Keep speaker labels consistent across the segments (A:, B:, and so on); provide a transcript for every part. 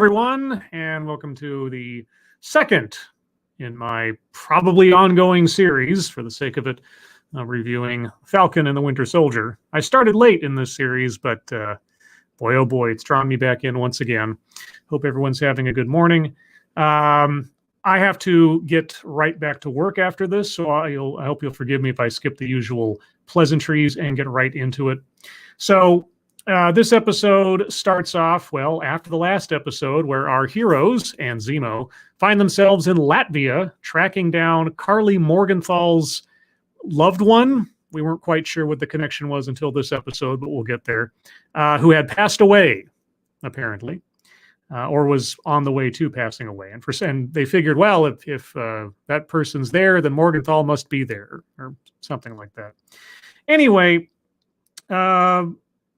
A: everyone, and welcome to the second in my probably ongoing series, for the sake of it, reviewing Falcon and the Winter Soldier. I started late in this series, but boy, oh boy, it's drawn me back in once again. Hope everyone's having a good morning. I have to get right back to work after this, so I hope you'll forgive me if I skip the usual pleasantries and get right into it. So this episode starts off, well, after the last episode, where our heroes and Zemo find themselves in Latvia tracking down Carly Morgenthal's loved one. We weren't quite sure what the connection was until this episode, but we'll get there. Who had passed away, apparently, or was on the way to passing away. And they figured, well, if that person's there, then Morgenthal must be there, or something like that. Anyway,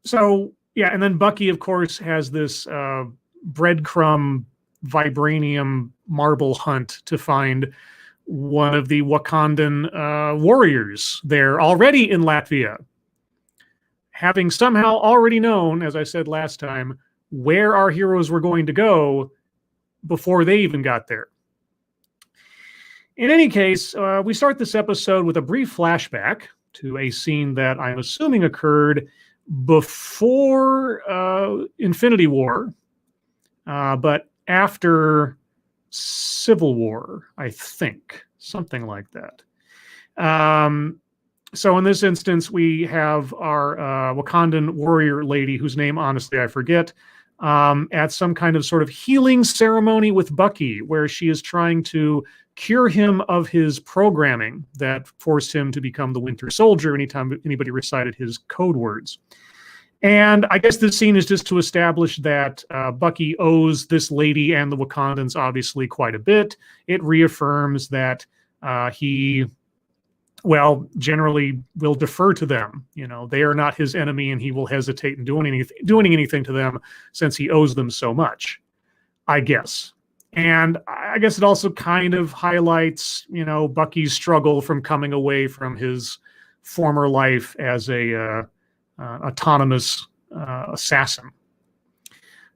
A: so, yeah, and then Bucky, of course, has this breadcrumb vibranium marble hunt to find one of the Wakandan warriors there already in Latvia, having somehow already known, as I said last time, where our heroes were going to go before they even got there. In any case, we start this episode with a brief flashback to a scene that I'm assuming occurred before Infinity War, but after Civil War, I think. Something like that. So in this instance, we have our Wakandan warrior lady, whose name, honestly, I forget, at some kind of sort of healing ceremony with Bucky, where she is trying to cure him of his programming that forced him to become the Winter Soldier anytime anybody recited his code words. And I guess this scene is just to establish that Bucky owes this lady and the Wakandans obviously quite a bit. It reaffirms that he, well, generally will defer to them. You know, they are not his enemy, and he will hesitate in doing anything to them since he owes them so much, I guess. And I guess it also kind of highlights, you know, Bucky's struggle from coming away from his former life as a autonomous assassin.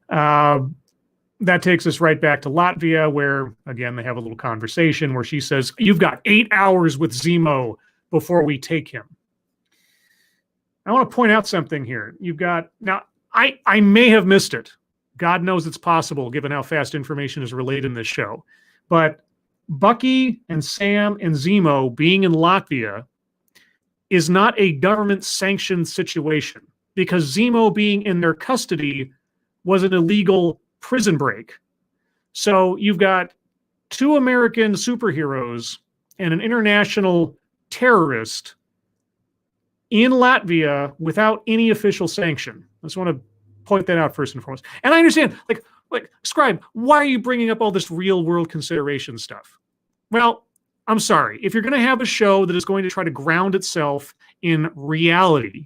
A: That takes us right back to Latvia, where, again, they have a little conversation where she says, "You've got 8 hours with Zemo before we take him." I want to point out something here. You've got, now, I may have missed it. God knows it's possible, given how fast information is relayed in this show. But Bucky and Sam and Zemo being in Latvia is not a government-sanctioned situation, because Zemo being in their custody was an illegal prison break. So you've got 2 American superheroes and an international terrorist in Latvia without any official sanction. I just want to point that out first and foremost. And I understand, like, Scribe, why are you bringing up all this real-world consideration stuff? Well, I'm sorry. If you're going to have a show that is going to try to ground itself in reality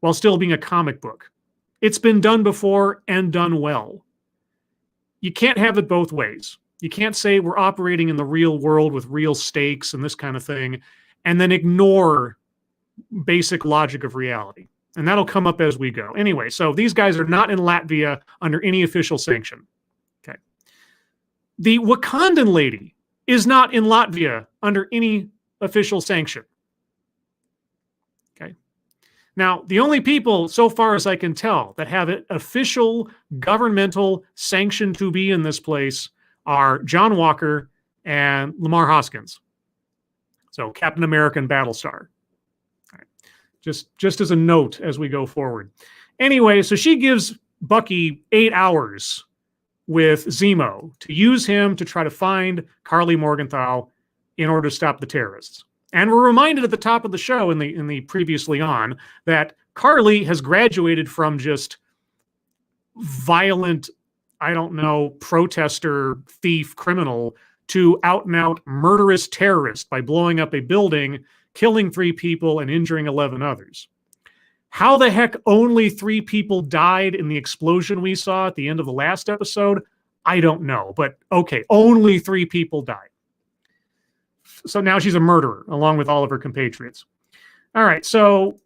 A: while still being a comic book, it's been done before and done well. You can't have it both ways. You can't say we're operating in the real world with real stakes and this kind of thing, and then ignore basic logic of reality. And that'll come up as we go. Anyway, so these guys are not in Latvia under any official sanction. Okay. The Wakandan lady is not in Latvia under any official sanction. Okay. Now, the only people, so far as I can tell, that have an official governmental sanction to be in this place are John Walker and Lamar Hoskins. So Captain America and Battlestar. All right. Just as a note as we go forward. Anyway, so she gives Bucky 8 hours with Zemo to use him to try to find Carly Morgenthau in order to stop the terrorists. And we're reminded at the top of the show in the previously on that Carly has graduated from just violent, I don't know, protester, thief, criminal to out and out murderous terrorist by blowing up a building, killing 3 people and injuring 11 others. How the heck only 3 people died in the explosion we saw at the end of the last episode? I don't know, but okay, only 3 people died. So now she's a murderer, along with all of her compatriots. All right, so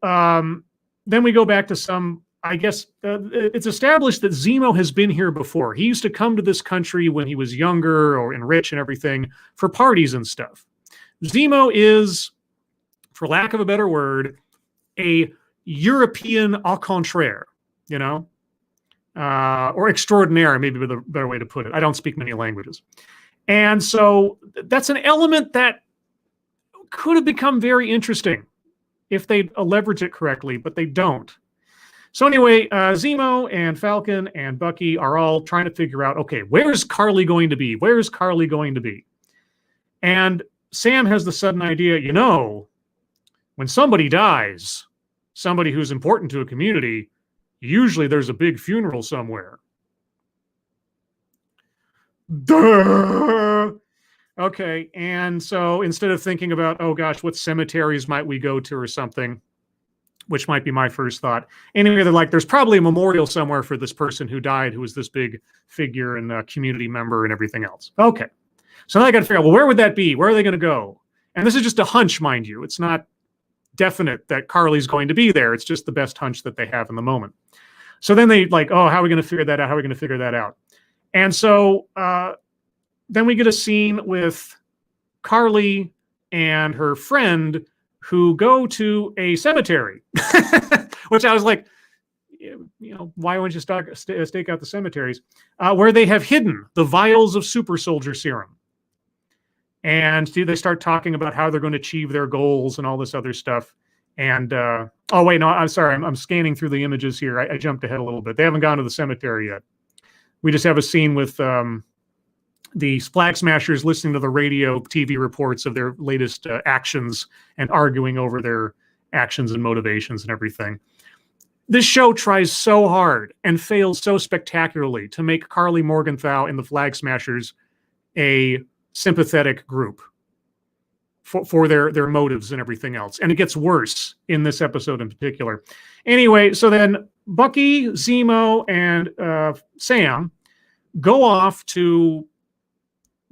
A: then we go back to some I guess it's established that Zemo has been here before. He used to come to this country when he was younger or rich and everything for parties and stuff. Zemo is, for lack of a better word, a European au contraire, you know, or extraordinaire, maybe with a better way to put it. I don't speak many languages. And so that's an element that could have become very interesting if they leverage it correctly, but they don't. So anyway, Zemo and Falcon and Bucky are all trying to figure out, okay, where's Carly going to be? Where's Carly going to be? And Sam has the sudden idea, you know, when somebody dies, somebody who's important to a community, usually there's a big funeral somewhere. Duh! Okay, and so instead of thinking about, oh gosh, what cemeteries might we go to or something, which might be my first thought. Anyway, they're like, there's probably a memorial somewhere for this person who died, who was this big figure and a community member and everything else. Okay. So now I got to figure out, well, where would that be? Where are they going to go? And this is just a hunch, mind you. It's not definite that Carly's going to be there. It's just the best hunch that they have in the moment. So then they like, oh, how are we going to figure that out? How are we going to figure that out? And so then we get a scene with Carly and her friend who go to a cemetery, which I was like, you know, why wouldn't you stake out the cemeteries, where they have hidden the vials of super soldier serum. And they start talking about how they're going to achieve their goals and all this other stuff. And, oh, wait, no, I'm sorry. I'm scanning through the images here. I jumped ahead a little bit. They haven't gone to the cemetery yet. We just have a scene with the Flag Smashers listening to the radio TV reports of their latest actions and arguing over their actions and motivations and everything. This show tries so hard and fails so spectacularly to make Carly Morgenthau and the Flag Smashers a sympathetic group for their motives and everything else. And it gets worse in this episode in particular. Anyway, so then Bucky, Zemo, and Sam go off to,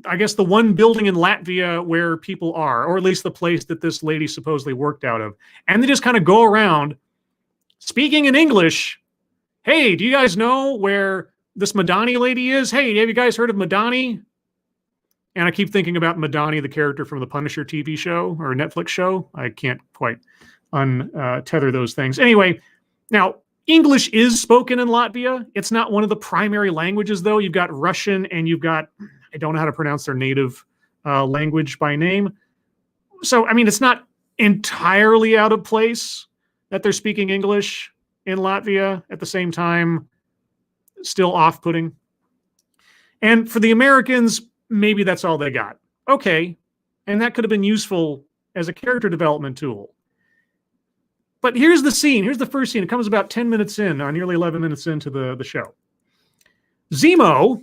A: I guess, the one building in Latvia where people are, or at least the place that this lady supposedly worked out of. And they just kind of go around speaking in English. Hey, do you guys know where this Madani lady is? Hey, have you guys heard of Madani? And I keep thinking about Madani, the character from the Punisher TV show or Netflix show. I can't quite untether those things. Anyway, now, English is spoken in Latvia. It's not one of the primary languages, though. You've got Russian and you've got, I don't know how to pronounce their native language by name. So, I mean, it's not entirely out of place that they're speaking English in Latvia at the same time, still off-putting. And for the Americans, maybe that's all they got. Okay, and that could have been useful as a character development tool. But here's the scene. Here's the first scene. It comes about 10 minutes in, or nearly 11 minutes into the show. Zemo,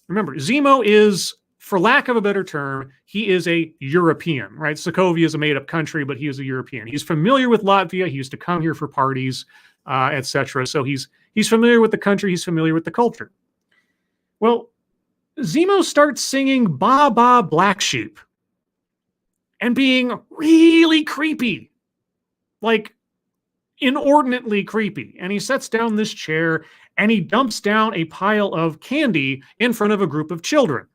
A: remember, Zemo is, for lack of a better term, he is a European, right? Sokovia is a made-up country, but he is a European. He's familiar with Latvia. He used to come here for parties, etc. So he's familiar with the country. He's familiar with the culture. Well, Zemo starts singing Ba Ba Black Sheep and being really creepy, like inordinately creepy. And he sets down this chair and he dumps down a pile of candy in front of a group of children.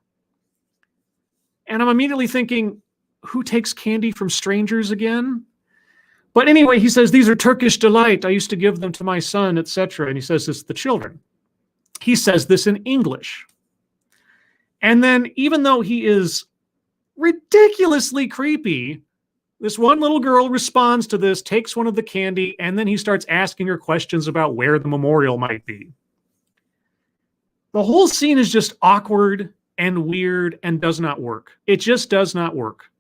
A: And I'm immediately thinking, who takes candy from strangers again? But anyway, he says, these are Turkish delight. I used to give them to my son, etc. And he says this to the children. He says this in English. And then, even though he is ridiculously creepy, this one little girl responds to this, takes one of the candy, and then he starts asking her questions about where the memorial might be. The whole scene is just awkward and weird and does not work. It just does not work.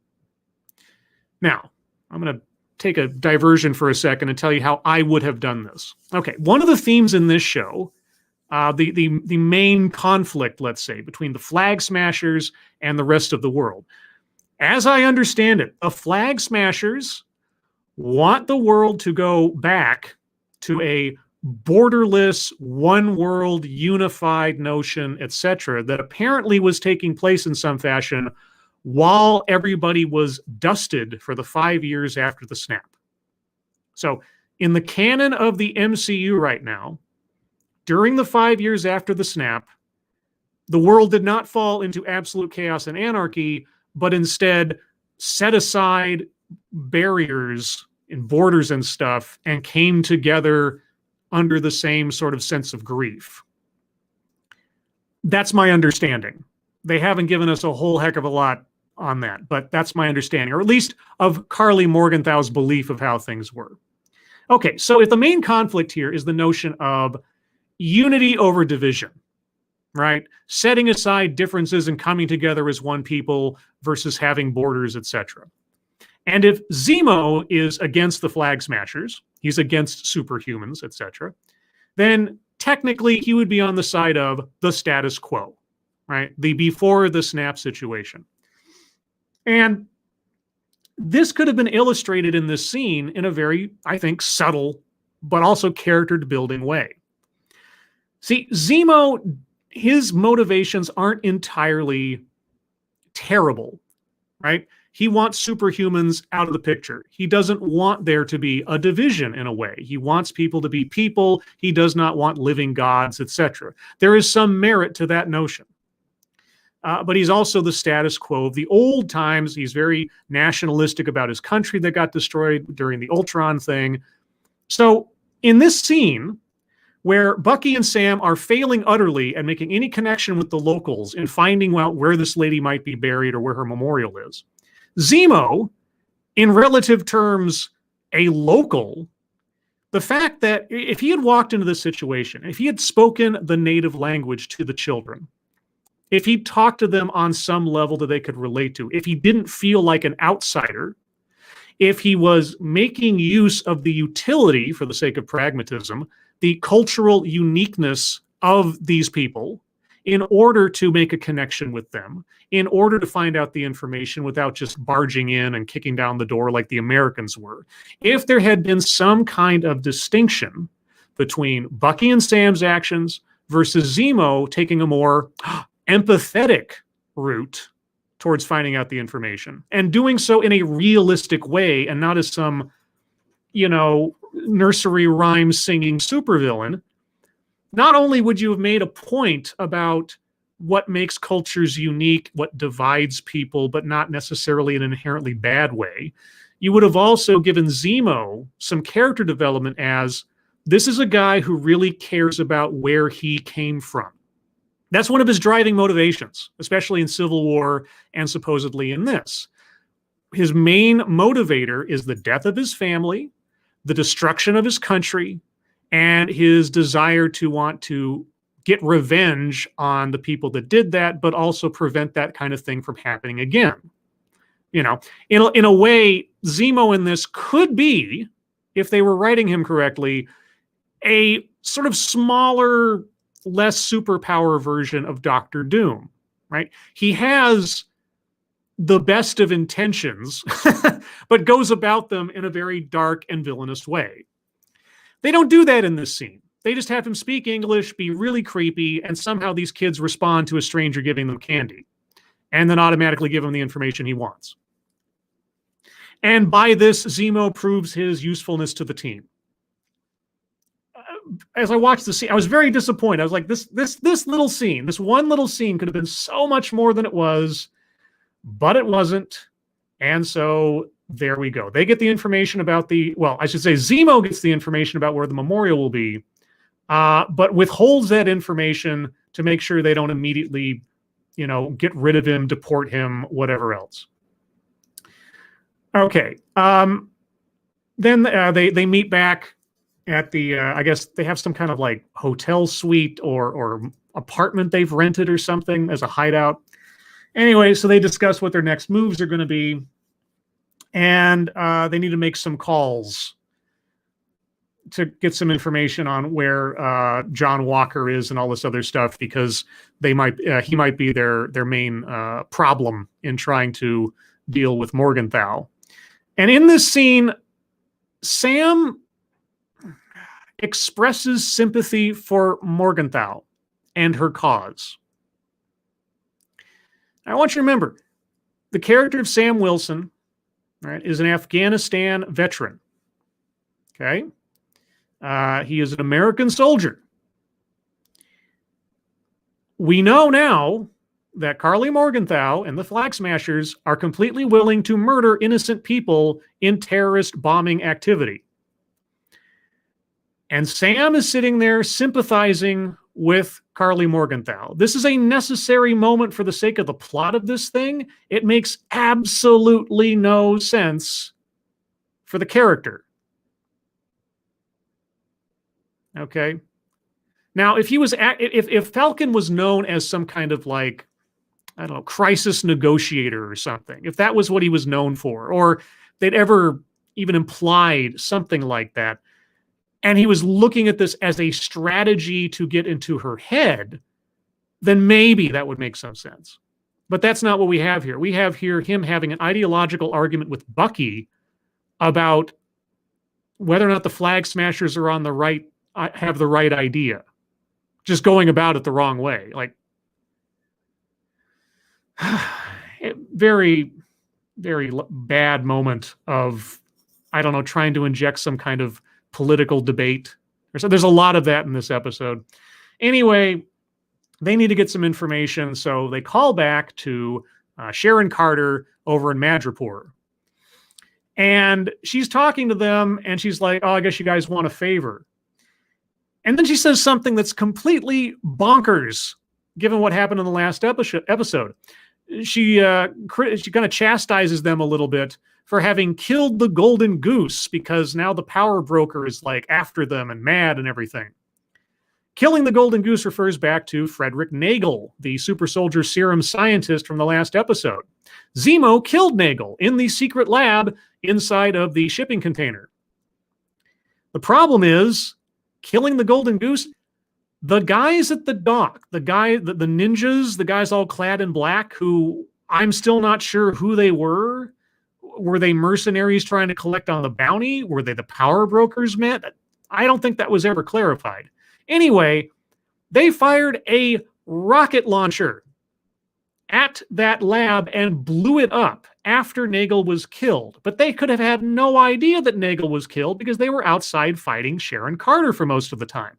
A: Now, I'm going to take a diversion for a second and tell you how I would have done this. Okay, one of the themes in this show, the main conflict, let's say, between the Flag Smashers and the rest of the world. As I understand it, the Flag Smashers want the world to go back to a borderless, one world, unified notion, etc., that apparently was taking place in some fashion while everybody was dusted for the 5 years after the snap. So In the canon of the MCU right now, during the 5 years after the snap, the world did not fall into absolute chaos and anarchy, but instead set aside barriers and borders and stuff and came together under the same sort of sense of grief. That's my understanding. They haven't given us a whole heck of a lot on that, but that's my understanding, or at least of Carly Morgenthau's belief of how things were. Okay, so if the main conflict here is the notion of unity over division, right? Setting aside differences and coming together as one people versus having borders, etc. And if Zemo is against the Flag Smashers, he's against superhumans, etc., then technically he would be on the side of the status quo, right? The before the snap situation. And this could have been illustrated in this scene in a very, I think, subtle, but also character-building way. See, Zemo, his motivations aren't entirely terrible, right? He wants superhumans out of the picture. He doesn't want there to be a division in a way. He wants people to be people. He does not want living gods, etc. There is some merit to that notion. But he's also the status quo of the old times. He's very nationalistic about his country that got destroyed during the Ultron thing. So in this scene, where Bucky and Sam are failing utterly at making any connection with the locals and finding out where this lady might be buried or where her memorial is, Zemo, in relative terms, a local, the fact that if he had walked into this situation, if he had spoken the native language to the children, if he talked to them on some level that they could relate to, if he didn't feel like an outsider, if he was making use of the utility, for the sake of pragmatism, the cultural uniqueness of these people in order to make a connection with them, in order to find out the information without just barging in and kicking down the door like the Americans were. If there had been some kind of distinction between Bucky and Sam's actions versus Zemo taking a more empathetic route towards finding out the information and doing so in a realistic way and not as some, nursery rhyme singing supervillain, not only would you have made a point about what makes cultures unique, what divides people, but not necessarily in an inherently bad way, you would have also given Zemo some character development as this is a guy who really cares about where he came from. That's one of his driving motivations, especially in Civil War and supposedly in this. His main motivator is the death of his family, the destruction of his country, and his desire to want to get revenge on the people that did that, but also prevent that kind of thing from happening again. In a way, Zemo in this could be, if they were writing him correctly, a sort of smaller, less superpower version of Doctor Doom, right? He has the best of intentions, but goes about them in a very dark and villainous way. They don't do that in this scene. They just have him speak English, be really creepy, and somehow these kids respond to a stranger giving them candy, and then automatically give him the information he wants. And by this, Zemo proves his usefulness to the team. As I watched the scene, I was very disappointed. I was like, this little scene, this one little scene could have been so much more than it was, but it wasn't. And so there we go. They get the information about Zemo gets the information about where the memorial will be, but withholds that information to make sure they don't immediately, get rid of him, deport him, whatever else. Okay. Then they meet back at the, I guess they have some kind of like hotel suite or apartment they've rented or something as a hideout. Anyway, so they discuss what their next moves are going to be. And they need to make some calls to get some information on where John Walker is and all this other stuff, because he might be their main problem in trying to deal with Morgenthau. And in this scene, Sam expresses sympathy for Morgenthau and her cause. I want you to remember, the character of Sam Wilson, right, is an Afghanistan veteran. Okay? He is an American soldier. We know now that Carly Morgenthau and the Flag Smashers are completely willing to murder innocent people in terrorist bombing activity. And Sam is sitting there sympathizing with Carly Morgenthau. This is a necessary moment for the sake of the plot of this thing. It makes absolutely no sense for the character. Okay. Now, if Falcon was known as some kind of like, I don't know, crisis negotiator or something, if that was what he was known for, or they'd ever even implied something like that, and he was looking at this as a strategy to get into her head, then maybe that would make some sense. But that's not what we have here. We have here him having an ideological argument with Bucky about whether or not the Flag Smashers are on the right, have the right idea. Just going about it the wrong way. Like, very, very bad moment of, I don't know, trying to inject some kind of political debate. So there's a lot of that in this episode. Anyway, they need to get some information, so they call back to Sharon Carter over in Madripoor. And she's talking to them, and she's like, oh, I guess you guys want a favor. And then she says something that's completely bonkers, given what happened in the last episode. She kind of chastises them a little bit for having killed the golden goose, because now the power broker is like after them and mad and everything. Killing the golden goose refers back to Frederick Nagel, the super soldier serum scientist from the last episode. Zemo killed Nagel in the secret lab inside of the shipping container. The problem is, killing the golden goose, the guys at the dock, the ninjas, the guys all clad in black, who I'm still not sure who they were. Were they mercenaries trying to collect on the bounty? Were they the power brokers met? I don't think that was ever clarified. Anyway, they fired a rocket launcher at that lab and blew it up after Nagel was killed. But they could have had no idea that Nagel was killed because they were outside fighting Sharon Carter for most of the time.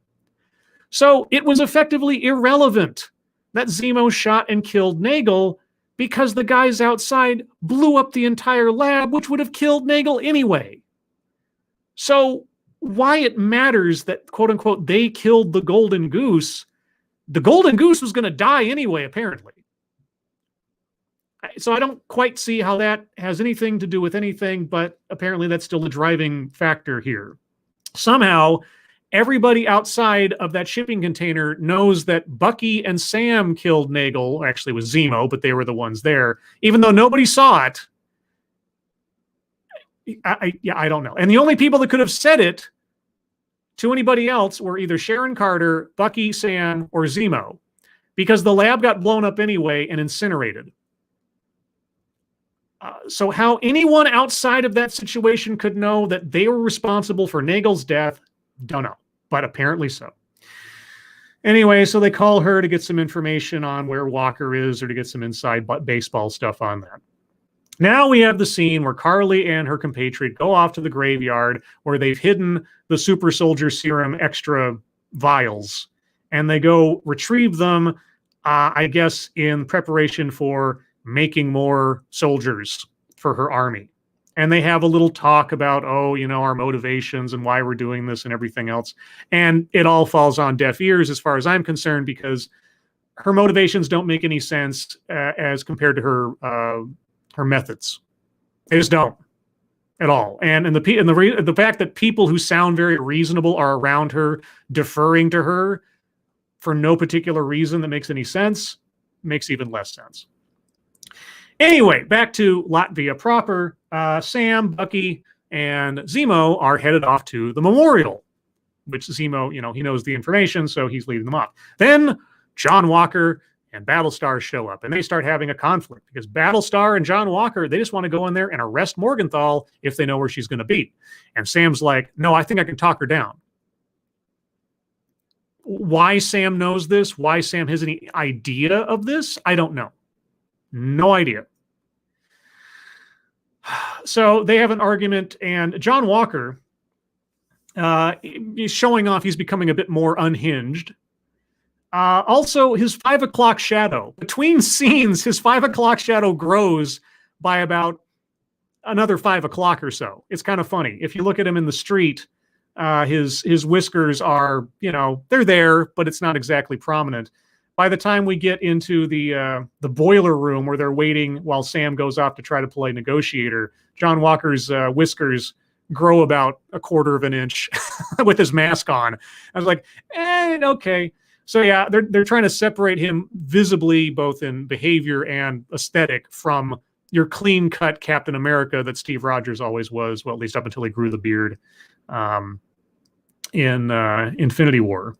A: So it was effectively irrelevant that Zemo shot and killed Nagel, because the guys outside blew up the entire lab, which would have killed Nagel anyway. So why it matters that, quote unquote, they killed the golden goose was going to die anyway, apparently. So I don't quite see how that has anything to do with anything, but apparently that's still a driving factor here. Somehow, everybody outside of that shipping container knows that Bucky and Sam killed Nagel. Actually, it was Zemo, but they were the ones there. Even though nobody saw it, I don't know. And the only people that could have said it to anybody else were either Sharon Carter, Bucky, Sam, or Zemo, because the lab got blown up anyway and incinerated. So how anyone outside of that situation could know that they were responsible for Nagel's death, don't know, but apparently so. Anyway, so they call her to get some information on where Walker is, or to get some inside baseball stuff on that. Now we have the scene where Carly and her compatriot go off to the graveyard where they've hidden the super soldier serum extra vials, and they go retrieve them, I guess, in preparation for making more soldiers for her army. And they have a little talk about, our motivations and why we're doing this and everything else. And it all falls on deaf ears as far as I'm concerned, because her motivations don't make any sense as compared to her methods. They just don't at all. And the fact that people who sound very reasonable are around her, deferring to her for no particular reason that makes any sense, makes even less sense. Anyway, back to Latvia proper. Sam, Bucky, and Zemo are headed off to the memorial, which Zemo, he knows the information, so he's leading them off. Then John Walker and Battlestar show up, and they start having a conflict because Battlestar and John Walker, they just want to go in there and arrest Morgenthau if they know where she's going to be. And Sam's like, no, I think I can talk her down. Why Sam knows this, why Sam has any idea of this, I don't know. No idea. So they have an argument, and John Walker, He's showing off he's becoming a bit more unhinged. Also, his 5 o'clock shadow. Between scenes, his 5 o'clock shadow grows by about another 5 o'clock or so. It's kind of funny. If you look at him in the street, his whiskers are, they're there, but it's not exactly prominent. By the time we get into the boiler room where they're waiting while Sam goes off to try to play negotiator, John Walker's whiskers grow about a quarter of an inch with his mask on. I was like, okay. So yeah, they're trying to separate him visibly, both in behavior and aesthetic, from your clean-cut Captain America that Steve Rogers always was, well, at least up until he grew the beard in Infinity War.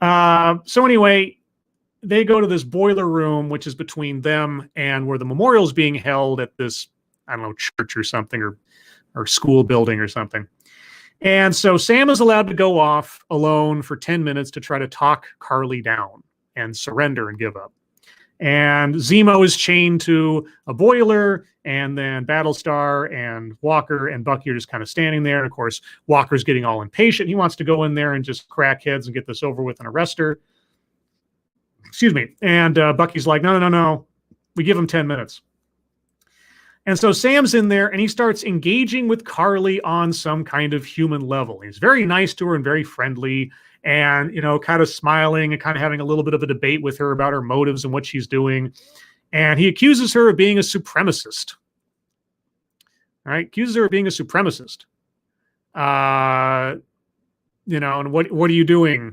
A: So anyway, they go to this boiler room, which is between them and where the memorial is being held at this, I don't know, church or something, or school building or something. And so Sam is allowed to go off alone for 10 minutes to try to talk Carly down and surrender and give up. And Zemo is chained to a boiler, and then Battlestar and Walker and Bucky are just kind of standing there. And of course, Walker's getting all impatient. He wants to go in there and just crack heads and get this over with and arrest her. Excuse me. And Bucky's like, no. We give him 10 minutes. And so Sam's in there and he starts engaging with Carly on some kind of human level. He's very nice to her and very friendly and, kind of smiling and kind of having a little bit of a debate with her about her motives and what she's doing. And he accuses her of being a supremacist. All right. Accuses her of being a supremacist. And what are you doing?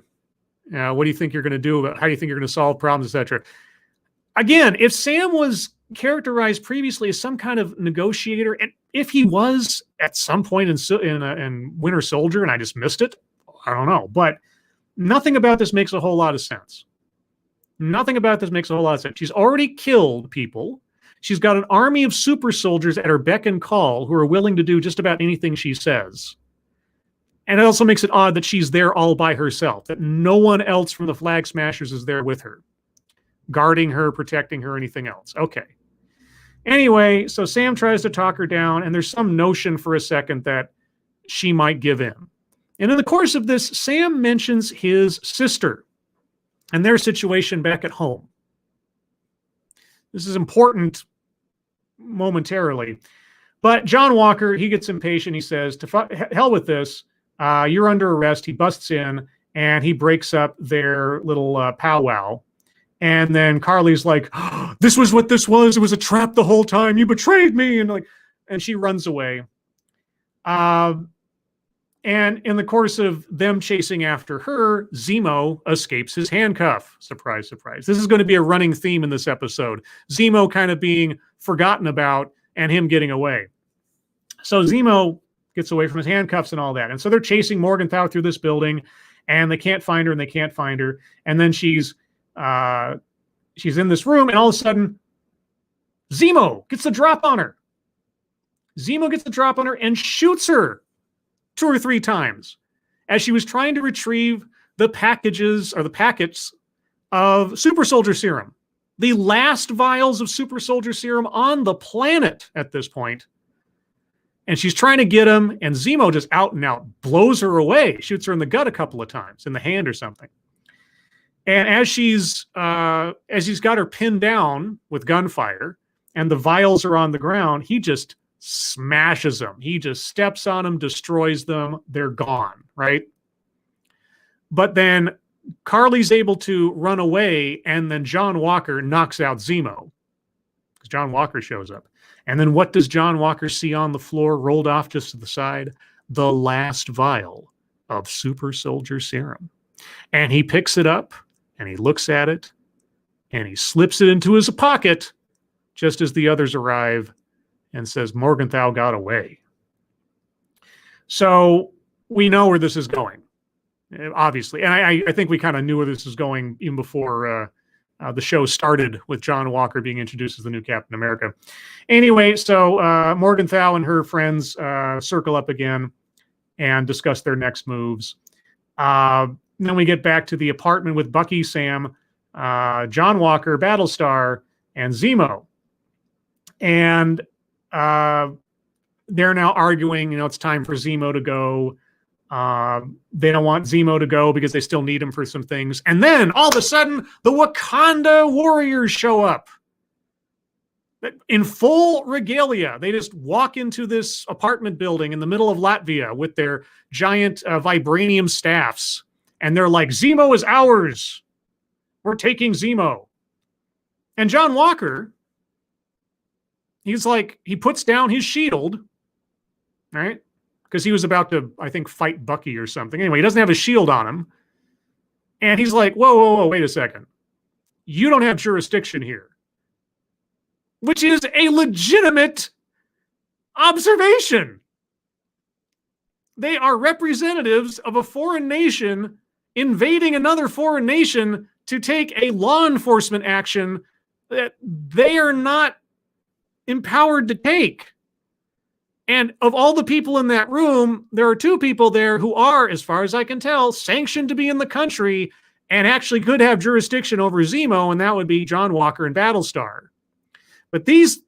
A: What do you think you're going to do? How do you think you're going to solve problems, etc.? Again, if Sam was characterized previously as some kind of negotiator, and if he was at some point in Winter Soldier and I just missed it, I don't know. But nothing about this makes a whole lot of sense. Nothing about this makes a whole lot of sense. She's already killed people. She's got an army of super soldiers at her beck and call who are willing to do just about anything she says. And it also makes it odd that she's there all by herself, that no one else from the Flag Smashers is there with her, guarding her, protecting her, anything else. Okay. Anyway, so Sam tries to talk her down, and there's some notion for a second that she might give in. And in the course of this, Sam mentions his sister and their situation back at home. This is important momentarily. But John Walker, he gets impatient. He says, to hell with this. You're under arrest. He busts in, and he breaks up their little powwow. And then Carly's like, oh, this was what this was. It was a trap the whole time. You betrayed me. And she runs away. And in the course of them chasing after her, Zemo escapes his handcuff. Surprise, surprise. This is going to be a running theme in this episode. Zemo kind of being forgotten about and him getting away. So Zemo gets away from his handcuffs and all that. And so they're chasing Morgenthau through this building, and they can't find her. And then she's in this room, and all of a sudden, Zemo gets the drop on her. Zemo gets the drop on her and shoots her 2 or 3 times as she was trying to retrieve the packets of super soldier serum. The last vials of super soldier serum on the planet at this point. And she's trying to get him, and Zemo just out and out blows her away, shoots her in the gut a couple of times, in the hand or something. And as he's got her pinned down with gunfire and the vials are on the ground, he just smashes them. He just steps on them, destroys them. They're gone, right? But then Carly's able to run away, and then John Walker knocks out Zemo because John Walker shows up. And then what does John Walker see on the floor rolled off just to the side? The last vial of super soldier serum. And he picks it up, and he looks at it, and he slips it into his pocket just as the others arrive and says, Morgenthau got away. So we know where this is going, obviously. And I think we kind of knew where this was going even before the show started with John Walker being introduced as the new Captain America. Anyway, so Morgenthau and her friends circle up again and discuss their next moves. Then we get back to the apartment with Bucky, Sam, John Walker, Battlestar, and Zemo. And they're now arguing, it's time for Zemo to go. They don't want Zemo to go because they still need him for some things. And then all of a sudden, the Wakanda warriors show up in full regalia. They just walk into this apartment building in the middle of Latvia with their giant vibranium staffs. And they're like, Zemo is ours. We're taking Zemo. And John Walker, he's like, he puts down his shield, right? Because he was about to, I think, fight Bucky or something. Anyway, he doesn't have a shield on him. And he's like, whoa, wait a second. You don't have jurisdiction here. Which is a legitimate observation. They are representatives of a foreign nation invading another foreign nation to take a law enforcement action that they are not empowered to take. And of all the people in that room, there are two people there who are, as far as I can tell, sanctioned to be in the country and actually could have jurisdiction over Zemo, and that would be John Walker and Battlestar. But these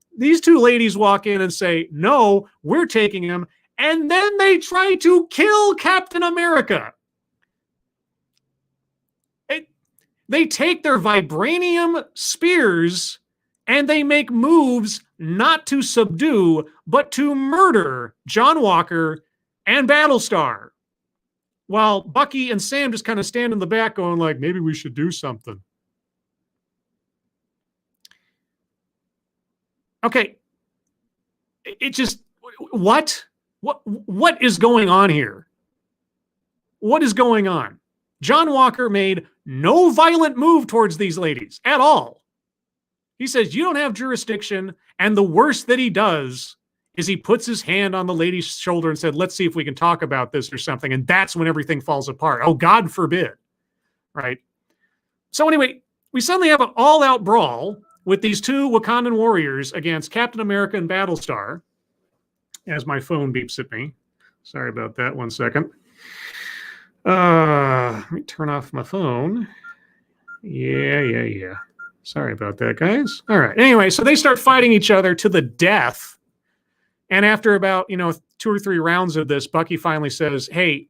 A: two ladies walk in and say, no, we're taking him, and then they try to kill Captain America. They take their vibranium spears and they make moves not to subdue, but to murder John Walker and Battlestar. While Bucky and Sam just kind of stand in the back going like, maybe we should do something. Okay. It just, what is going on here? What is going on? John Walker made no violent move towards these ladies at all. He says, you don't have jurisdiction. And the worst that he does is he puts his hand on the lady's shoulder and said, let's see if we can talk about this or something. And that's when everything falls apart. Oh, God forbid. Right? So anyway, we suddenly have an all-out brawl with these two Wakandan warriors against Captain America and Battlestar. As my phone beeps at me. Sorry about that. 1 second. Let me turn off my phone. Yeah. Sorry about that, guys. All right. Anyway, so they start fighting each other to the death. And after about, 2 or 3 rounds of this, Bucky finally says, hey,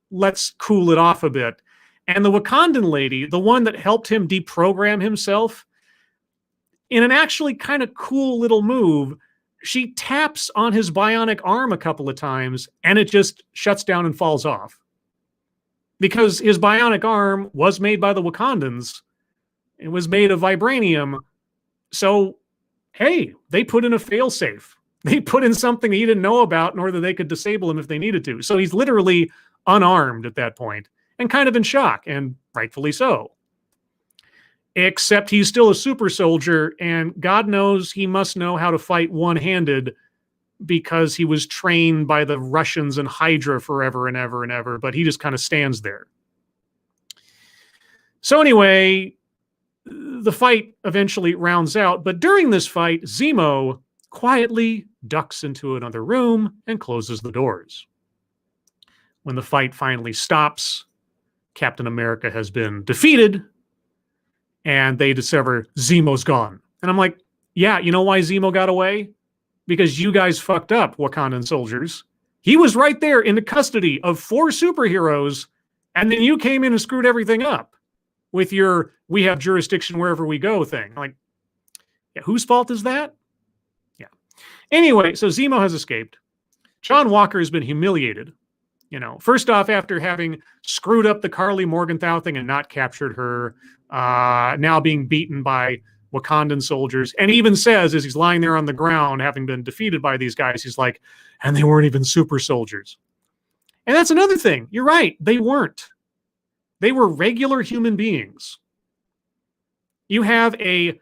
A: let's cool it off a bit. And the Wakandan lady, the one that helped him deprogram himself, in an actually kind of cool little move, she taps on his bionic arm a couple of times, and it just shuts down and falls off. Because his bionic arm was made by the Wakandans. It was made of vibranium. So, hey, they put in a failsafe. They put in something he didn't know about in order that they could disable him if they needed to. So he's literally unarmed at that point and kind of in shock, and rightfully so. Except he's still a super soldier, and God knows he must know how to fight one-handed because he was trained by the Russians and Hydra forever and ever and ever, but he just kind of stands there. So anyway, the fight eventually rounds out, but during this fight, Zemo quietly ducks into another room and closes the doors. When the fight finally stops, Captain America has been defeated, and they discover Zemo's gone. And I'm like, yeah, you know why Zemo got away? Because you guys fucked up, Wakandan soldiers. He was right there in the custody of 4 superheroes, and then you came in and screwed everything up with your we have jurisdiction wherever we go thing. Like, yeah, whose fault is that? Yeah. Anyway, so Zemo has escaped. John Walker has been humiliated. First off, after having screwed up the Carly Morgenthau thing and not captured her, now being beaten by Wakandan soldiers, and he even says, as he's lying there on the ground, having been defeated by these guys, he's like, and they weren't even super soldiers. And that's another thing. You're right. They weren't. They were regular human beings. You have a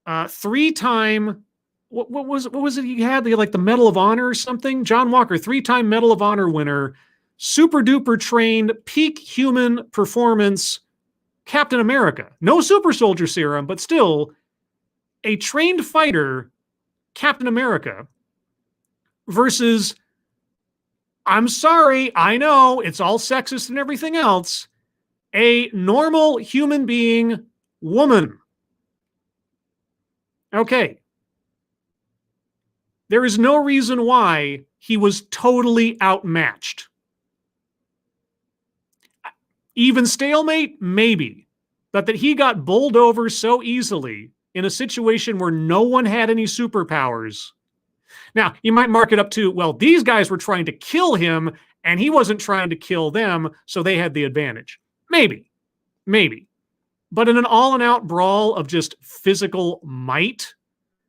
A: 3-time, what was it he had? Like the Medal of Honor or something? John Walker, 3-time Medal of Honor winner, super duper trained, peak human performance Captain America. No super soldier serum, but still a trained fighter Captain America versus, I'm sorry, I know it's all sexist and everything else, a normal human being woman. Okay. There is no reason why he was totally outmatched. Even stalemate? Maybe. But that he got bowled over so easily in a situation where no one had any superpowers. Now, you might mark it up to, well, these guys were trying to kill him and he wasn't trying to kill them, so they had the advantage. Maybe. But in an all-and-out brawl of just physical might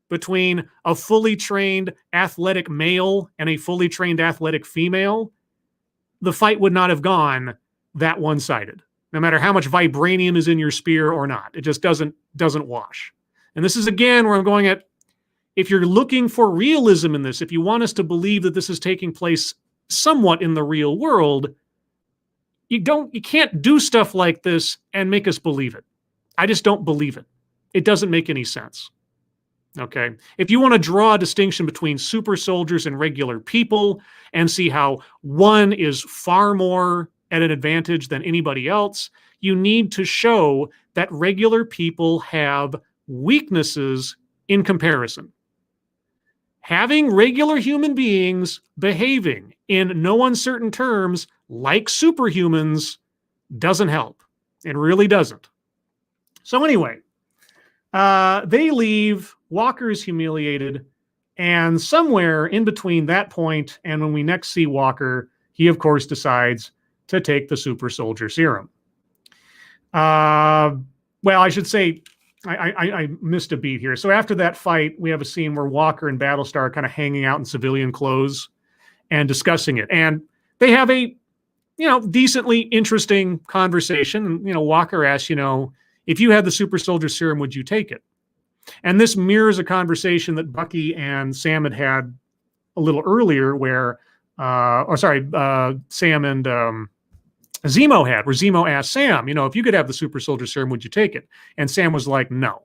A: between a fully trained athletic male and a fully trained athletic female, the fight would not have gone that one-sided, no matter how much vibranium is in your spear or not. It just doesn't wash. And this is, again, where I'm going at, if you're looking for realism in this, if you want us to believe that this is taking place somewhat in the real world, you can't do stuff like this and make us believe it. I just don't believe it. It doesn't make any sense. Okay? If you want to draw a distinction between super soldiers and regular people and see how one is far more at an advantage than anybody else, you need to show that regular people have weaknesses in comparison. Having regular human beings behaving in no uncertain terms like superhumans doesn't help. It really doesn't. So anyway, they leave. Walker's humiliated. And somewhere in between that point and when we next see Walker, he, of course, decides to take the super soldier serum. Well, I should say, I missed a beat here. So after that fight, we have a scene where Walker and Battlestar are kind of hanging out in civilian clothes and discussing it. And they have a, decently interesting conversation. And, Walker asks, if you had the super soldier serum, would you take it? And this mirrors a conversation that Bucky and Sam had a little earlier where, Sam and Zemo had, where Zemo asked Sam, if you could have the super soldier serum, would you take it? And Sam was like, no.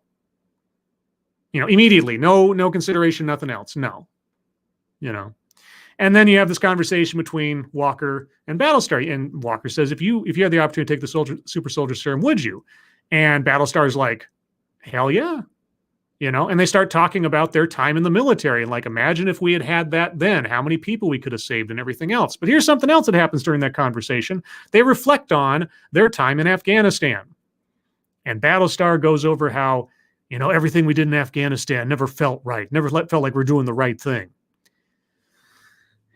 A: Immediately, no consideration, nothing else. No. And then you have this conversation between Walker and Battlestar. And Walker says, if you had the opportunity to take the super soldier serum, would you? And Battlestar's like, hell yeah. And they start talking about their time in the military. And like, imagine if we had that then, how many people we could have saved and everything else. But here's something else that happens during that conversation. They reflect on their time in Afghanistan. And Battlestar goes over how, everything we did in Afghanistan never felt right. Never felt like we're doing the right thing.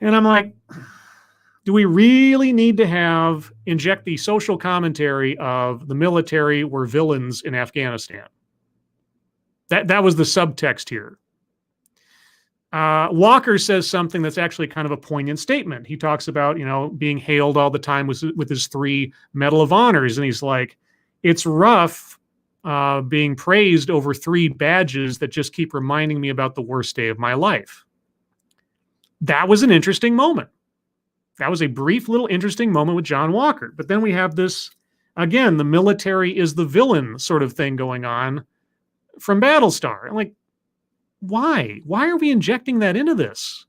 A: And I'm like, do we really need to inject the social commentary of the military were villains in Afghanistan? That was the subtext here. Walker says something that's actually kind of a poignant statement. He talks about, being hailed all the time with his 3 Medal of Honors. And he's like, it's rough being praised over 3 badges that just keep reminding me about the worst day of my life. That was an interesting moment. That was a brief little interesting moment with John Walker. But then we have this, again, the military is the villain sort of thing going on from Battlestar. I'm like, why? Why are we injecting that into this?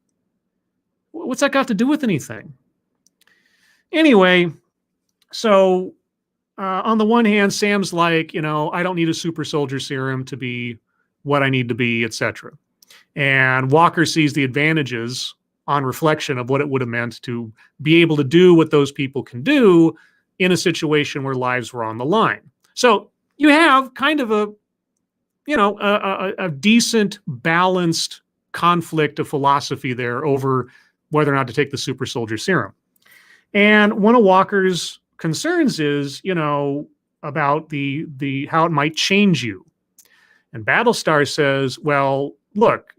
A: What's that got to do with anything? Anyway, so on the one hand, Sam's like, I don't need a super soldier serum to be what I need to be, etc. And Walker sees the advantages on reflection of what it would have meant to be able to do what those people can do in a situation where lives were on the line. So you have kind of a decent, balanced conflict of philosophy there over whether or not to take the super soldier serum. And one of Walker's concerns is, about the how it might change you. And Battlestar says, well, look,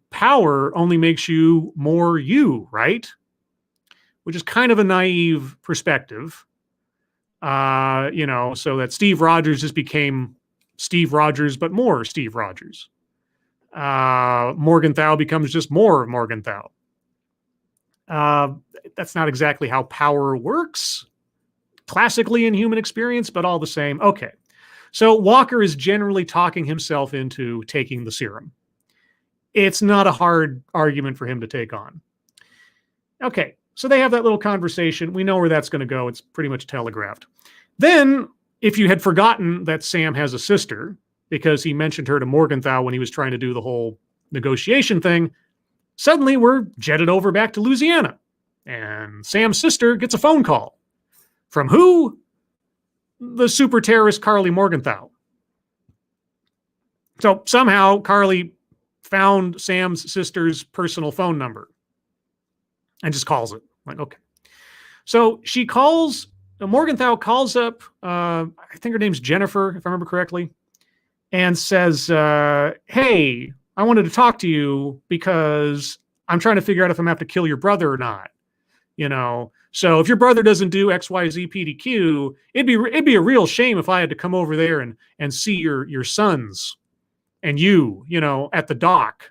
A: power only makes you more you, right? Which is kind of a naive perspective. So that Steve Rogers just became Steve Rogers, but more Steve Rogers. Morgenthau becomes just more Morgenthau. That's not exactly how power works classically in human experience, but all the same. Okay. So Walker is generally talking himself into taking the serum. It's not a hard argument for him to take on. Okay. So they have that little conversation. We know where that's going to go. It's pretty much telegraphed. Then, if you had forgotten that Sam has a sister, because he mentioned her to Morgenthau when he was trying to do the whole negotiation thing, suddenly we're jetted over back to Louisiana. And Sam's sister gets a phone call. From who? the super terrorist Carly Morgenthau. So somehow Carly found Sam's sister's personal phone number and just calls it. Like, okay. So she calls, Morgenthau calls up, I think her name's Jennifer, if I remember correctly, and says, hey, I wanted to talk to you because I'm trying to figure out if I'm going to have to kill your brother or not. You know, so if your brother doesn't do XYZ PDQ, it'd be a real shame if I had to come over there and see your sons and you know, at the dock.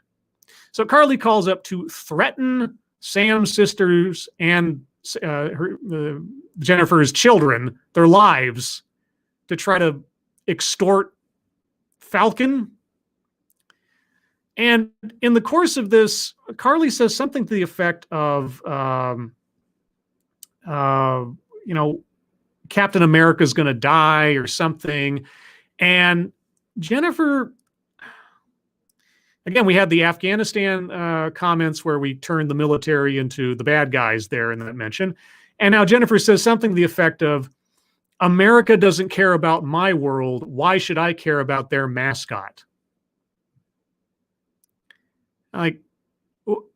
A: So Carly calls up to threaten Sam's sisters and Jennifer's children, their lives, to try to extort Falcon. And in the course of this, Carly says something to the effect of, you know, Captain America's going to die or something. And Jennifer, again, we had the Afghanistan comments where we turned the military into the bad guys there in that mention. And now Jennifer says something to the effect of, America doesn't care about my world. Why should I care about their mascot? Like,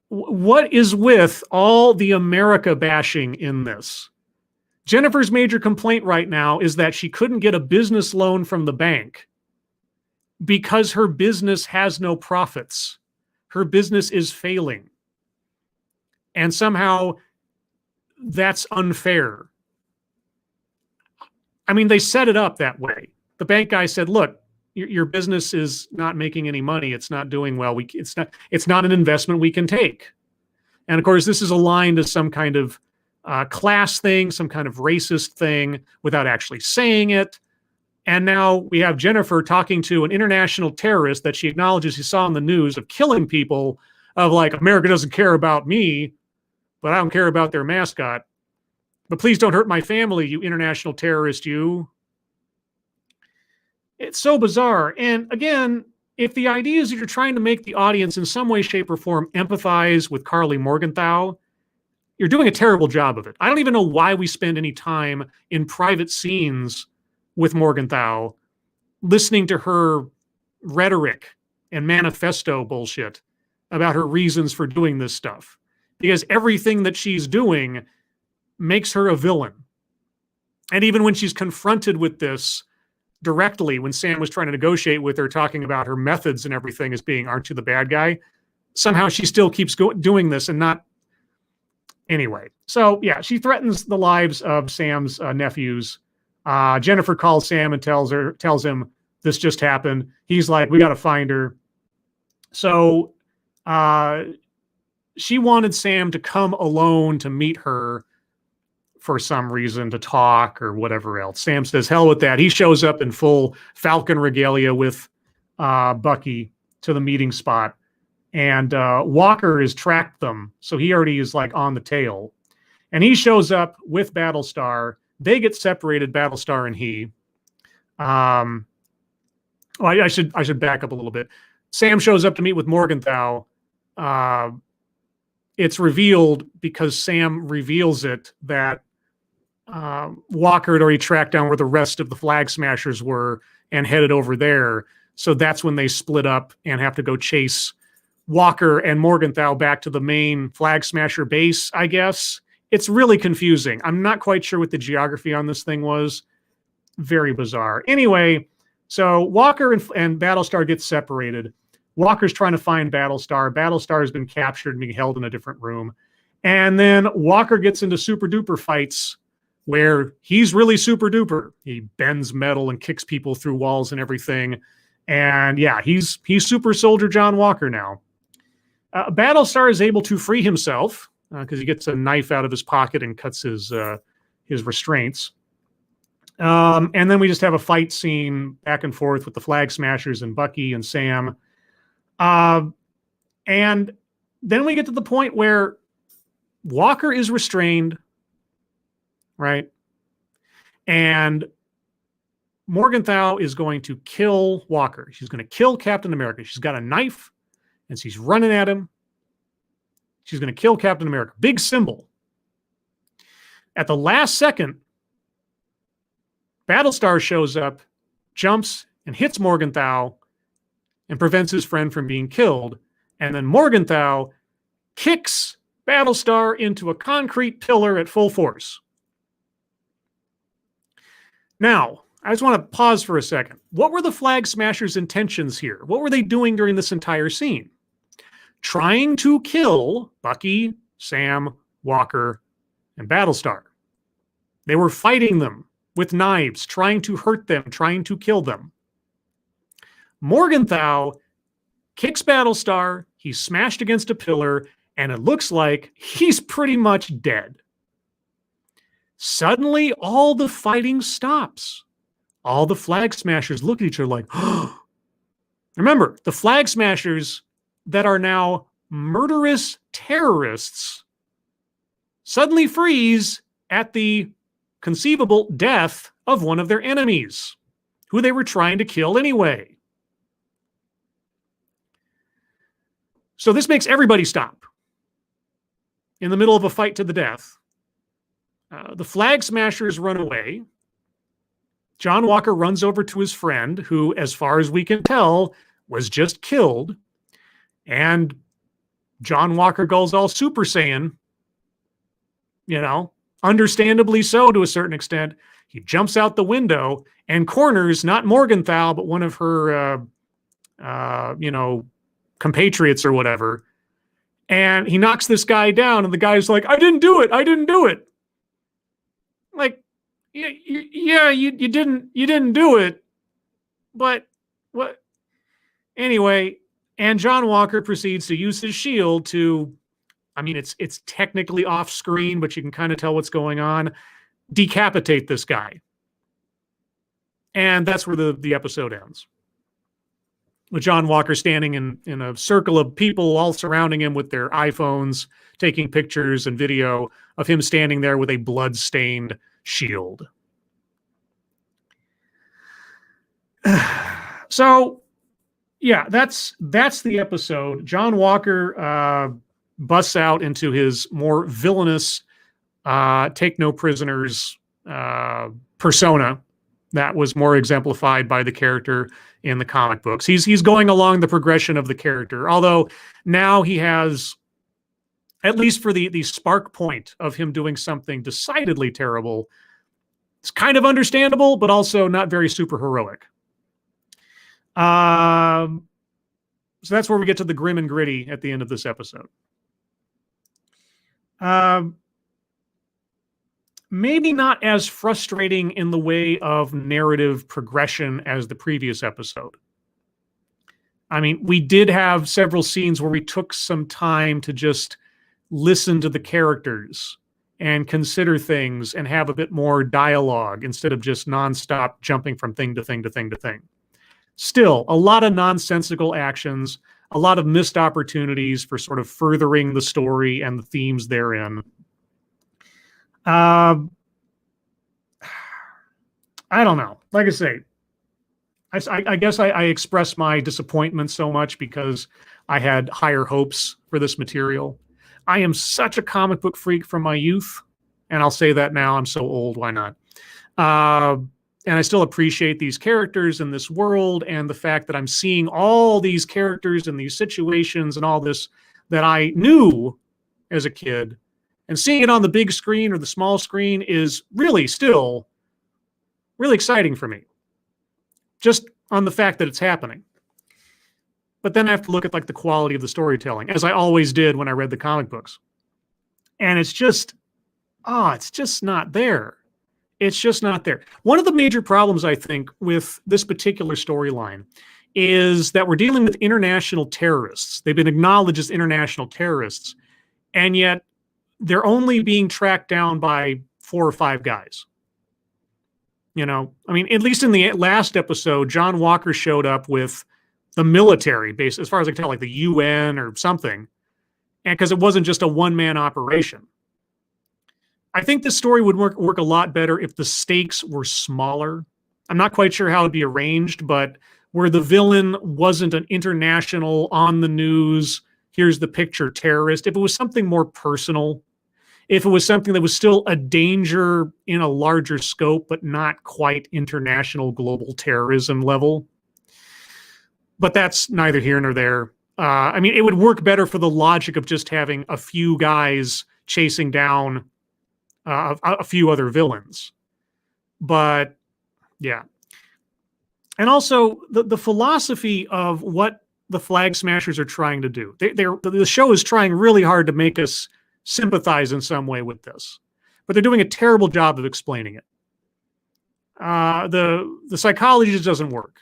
A: what is with all the America bashing in this? Jennifer's major complaint right now is that she couldn't get a business loan from the bank because her business has no profits. Her business is failing. And somehow that's unfair. I mean, they set it up that way. The bank guy said, look, your business is not making any money. It's not doing well. It's not an investment we can take. And of course, this is aligned to some kind of class thing, some kind of racist thing without actually saying it. And now we have Jennifer talking to an international terrorist that she acknowledges he saw on the news of killing people, of like, America doesn't care about me, but I don't care about their mascot. But please don't hurt my family, you international terrorist, you. It's so bizarre. And again, if the idea is that you're trying to make the audience in some way, shape, or form empathize with Carly Morgenthau, you're doing a terrible job of it. I don't even know why we spend any time in private scenes with Morgenthau listening to her rhetoric and manifesto bullshit about her reasons for doing this stuff. Because everything that she's doing makes her a villain. And even when she's confronted with this directly, when Sam was trying to negotiate with her, talking about her methods and everything as being, aren't you the bad guy? Somehow she still keeps doing this and not. Anyway, so yeah, she threatens the lives of Sam's nephews. Jennifer calls Sam and tells him this just happened. He's like, we got to find her. So she wanted Sam to come alone to meet her for some reason, to talk or whatever else. Sam says, hell with that. He shows up in full Falcon regalia with Bucky to the meeting spot. And Walker has tracked them. So he already is like on the tail. And he shows up with Battlestar. They get separated, Battlestar and he. I should back up a little bit. Sam shows up to meet with Morgenthau. It's revealed, because Sam reveals it, that Walker had already tracked down where the rest of the Flag Smashers were and headed over there. So that's when they split up and have to go chase Walker and Morgenthau back to the main Flag Smasher base, I guess. It's really confusing. I'm not quite sure what the geography on this thing was. Very bizarre. Anyway, so Walker and Battlestar get separated. Walker's trying to find Battlestar. Battlestar has been captured and being held in a different room. And then Walker gets into super duper fights where he's really super duper. He bends metal and kicks people through walls and everything. And yeah, he's super soldier John Walker now. Battlestar is able to free himself because he gets a knife out of his pocket and cuts his restraints. And then we just have a fight scene back and forth with the Flag Smashers and Bucky and Sam. And then we get to the point where Walker is restrained, right? And Morgenthau is going to kill Walker. She's going to kill Captain America. She's got a knife and she's running at him. She's going to kill Captain America. Big symbol. At the last second, Battlestar shows up, jumps and hits Morgenthau and prevents his friend from being killed. And then Morgenthau kicks Battlestar into a concrete pillar at full force. Now, I just want to pause for a second. What were the Flag Smashers' intentions here? What were they doing during this entire scene? Trying to kill Bucky, Sam, Walker, and Battlestar. They were fighting them with knives, trying to hurt them, trying to kill them. Morgenthau kicks Battlestar, he's smashed against a pillar, and it looks like he's pretty much dead. Suddenly, all the fighting stops. All the Flag Smashers look at each other like, oh. Remember, the Flag Smashers that are now murderous terrorists suddenly freeze at the conceivable death of one of their enemies, who they were trying to kill anyway. So this makes everybody stop in the middle of a fight to the death. The Flag Smashers run away. John Walker runs over to his friend, who, as far as we can tell, was just killed. And John Walker goes all Super Saiyan, understandably so to a certain extent. He jumps out the window and corners not Morgenthau, but one of her, compatriots or whatever. And he knocks this guy down, and the guy's like, I didn't do it. I didn't do it. Like, yeah, you didn't do it. But what? Anyway, and John Walker proceeds to use his shield to, it's technically off screen, but you can kind of tell what's going on, decapitate this guy. And that's where the episode ends. With John Walker standing in a circle of people all surrounding him with their iPhones, taking pictures and video of him standing there with a blood-stained shield. So, yeah, that's the episode. John Walker busts out into his more villainous take no prisoners persona that was more exemplified by the character in the comic books. He's going along the progression of the character, although now he has, at least for the spark point of him doing something decidedly terrible, it's kind of understandable, but also not very super heroic. So that's where we get to the grim and gritty at the end of this episode. Maybe not as frustrating in the way of narrative progression as the previous episode. We did have several scenes where we took some time to just listen to the characters and consider things and have a bit more dialogue instead of just nonstop jumping from thing to thing to thing to thing. Still, a lot of nonsensical actions, a lot of missed opportunities for sort of furthering the story and the themes therein. I don't know. Like I say, I guess I express my disappointment so much because I had higher hopes for this material. I am such a comic book freak from my youth, and I'll say that now. I'm so old. Why not? And I still appreciate these characters in this world and the fact that I'm seeing all these characters and these situations and all this that I knew as a kid. And seeing it on the big screen or the small screen is really still really exciting for me. Just on the fact that it's happening. But then I have to look at the quality of the storytelling, as I always did when I read the comic books. And it's just not there. It's just not there. One of the major problems, I think, with this particular storyline is that we're dealing with international terrorists. They've been acknowledged as international terrorists, and yet they're only being tracked down by 4 or 5 guys. At least in the last episode, John Walker showed up with the military base, as far as I can tell, like the UN or something, and because it wasn't just a one-man operation. I think this story would work a lot better if the stakes were smaller. I'm not quite sure how it'd be arranged, but where the villain wasn't an international, on the news, here's the picture terrorist. If it was something more personal, if it was something that was still a danger in a larger scope, but not quite international global terrorism level. But that's neither here nor there. I mean, it would work better for the logic of just having a few guys chasing down a few other villains. But yeah. And also the philosophy of what the Flag Smashers are trying to do. The show is trying really hard to make us sympathize in some way with this, but they're doing a terrible job of explaining it. The psychology just doesn't work.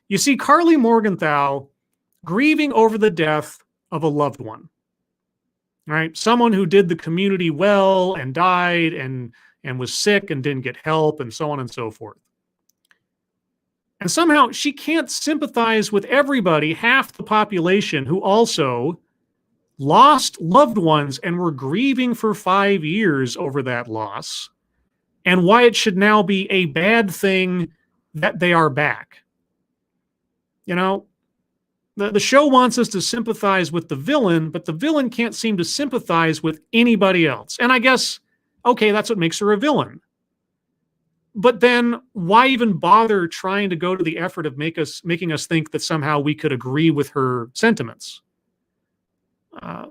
A: You see Carly Morgenthau grieving over the death of a loved one, right? Someone who did the community well and died and was sick and didn't get help and so on and so forth. And somehow she can't sympathize with everybody, half the population, who also lost loved ones and were grieving for 5 years over that loss, and why it should now be a bad thing that they are back. You know, the show wants us to sympathize with the villain, but the villain can't seem to sympathize with anybody else. And I guess, okay, that's what makes her a villain. But then why even bother trying to go to the effort of making us think that somehow we could agree with her sentiments? I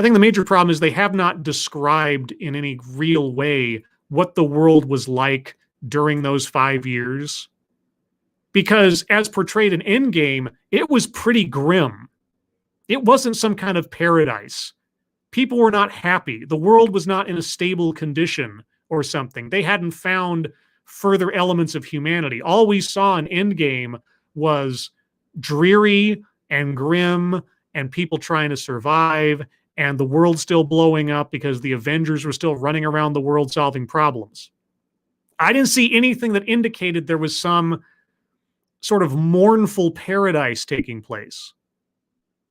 A: think the major problem is they have not described in any real way what the world was like during those 5 years. Because as portrayed in Endgame, it was pretty grim. It wasn't some kind of paradise. People were not happy. The world was not in a stable condition or something. They hadn't found further elements of humanity. All we saw in Endgame was dreary and grim and people trying to survive and the world still blowing up because the Avengers were still running around the world solving problems. I didn't see anything that indicated there was some sort of mournful paradise taking place.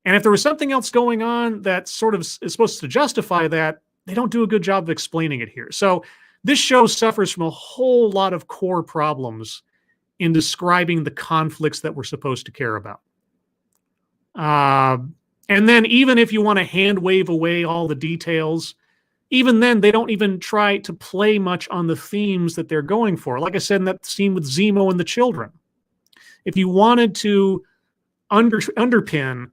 A: And if there was something else going on that sort of is supposed to justify that, they don't do a good job of explaining it here. So this show suffers from a whole lot of core problems in describing the conflicts that we're supposed to care about. And then even if you want to hand wave away all the details, even then they don't even try to play much on the themes that they're going for. Like I said in that scene with Zemo and the children. If you wanted to underpin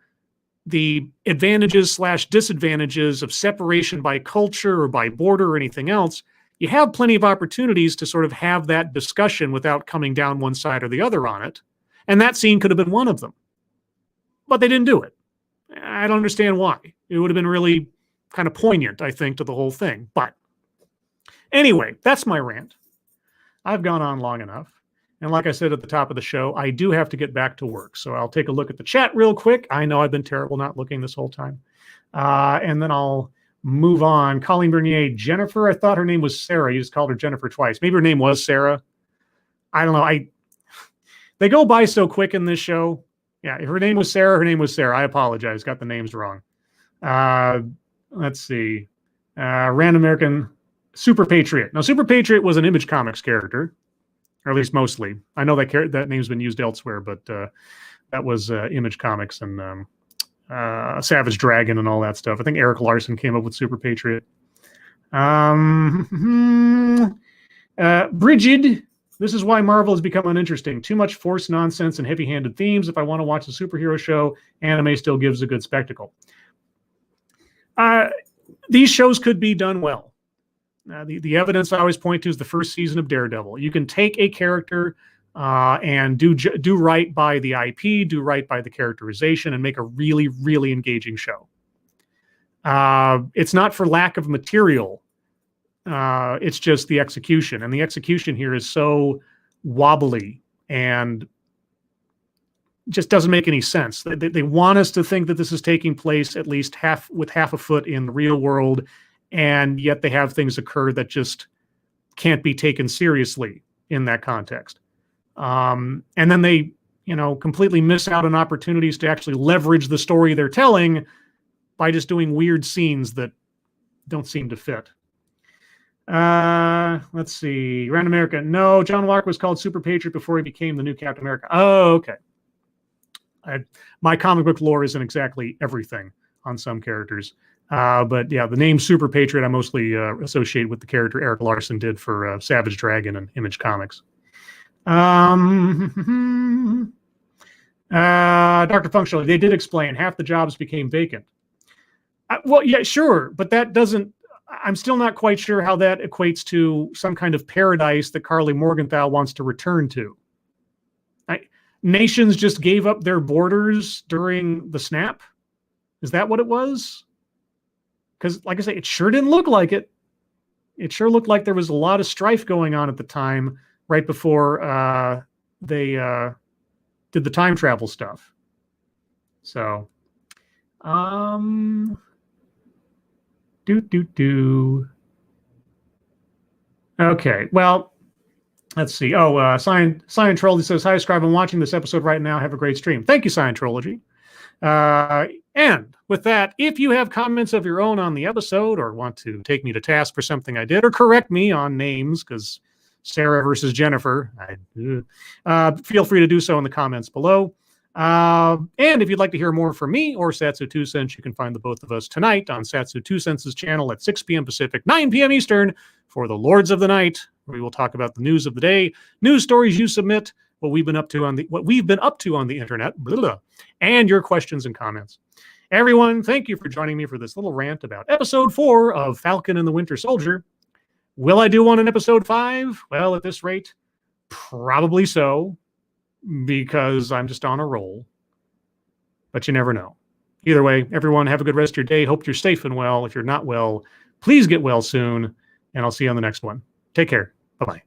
A: the advantages/disadvantages of separation by culture or by border or anything else, you have plenty of opportunities to sort of have that discussion without coming down one side or the other on it. And that scene could have been one of them. But they didn't do it. I don't understand why. It would have been really kind of poignant, I think, to the whole thing. But anyway, that's my rant. I've gone on long enough. And like I said at the top of the show, I do have to get back to work. So I'll take a look at the chat real quick. I know I've been terrible not looking this whole time. And then I'll move on. Colleen Bernier, Jennifer, I thought her name was Sarah. You just called her Jennifer twice. Maybe her name was Sarah. I don't know. They go by so quick in this show. Yeah, if her name was Sarah, her name was Sarah. I apologize. Got the names wrong. Let's see. Random American Super Patriot. Now, Super Patriot was an Image Comics character. Or at least mostly. I know that name's been used elsewhere, but that was Image Comics and Savage Dragon and all that stuff. I think Eric Larson came up with Super Patriot. Brigid, this is why Marvel has become uninteresting. Too much forced nonsense and heavy-handed themes. If I want to watch a superhero show, anime still gives a good spectacle. These shows could be done well. The evidence I always point to is the first season of Daredevil. You can take a character and do right by the IP, do right by the characterization, and make a really, really engaging show. It's not for lack of material. It's just the execution. And the execution here is so wobbly and just doesn't make any sense. They want us to think that this is taking place at least half a foot in the real world, and yet they have things occur that just can't be taken seriously in that context. And then they, completely miss out on opportunities to actually leverage the story they're telling by just doing weird scenes that don't seem to fit. Let's see. Random America. No, John Walker was called Super Patriot before he became the new Captain America. Oh, okay. My comic book lore isn't exactly everything on some characters. But yeah, the name Super Patriot I mostly associate with the character Eric Larson did for Savage Dragon and Image Comics. Dr. Functional, they did explain half the jobs became vacant. Well, yeah, sure, but that doesn't. I'm still not quite sure how that equates to some kind of paradise that Carly Morgenthau wants to return to. Nations just gave up their borders during the snap. Is that what it was? Because, like I say, it sure didn't look like it. It sure looked like there was a lot of strife going on at the time, right before they did the time travel stuff. So, Okay, well, let's see. Oh, Scientrology says, "Hi, Scribe. I'm watching this episode right now. Have a great stream." Thank you, Scientrology. And with that, if you have comments of your own on the episode or want to take me to task for something I did or correct me on names, because Sarah versus Jennifer, feel free to do so in the comments below. And if you'd like to hear more from me or Satsu 2 Cents, you can find the both of us tonight on Satsu 2 Cents' channel at 6 p.m. Pacific, 9 p.m. Eastern for the Lords of the Night, where we will talk about the news of the day, news stories you submit, what we've been up to on the internet, blah, blah, and your questions and comments. Everyone, thank you for joining me for this little rant about episode 4 of Falcon and the Winter Soldier. Will I do one in episode 5? Well, at this rate, probably so, because I'm just on a roll. But you never know. Either way, everyone, have a good rest of your day. Hope you're safe and well. If you're not well, please get well soon, and I'll see you on the next one. Take care. Bye-bye.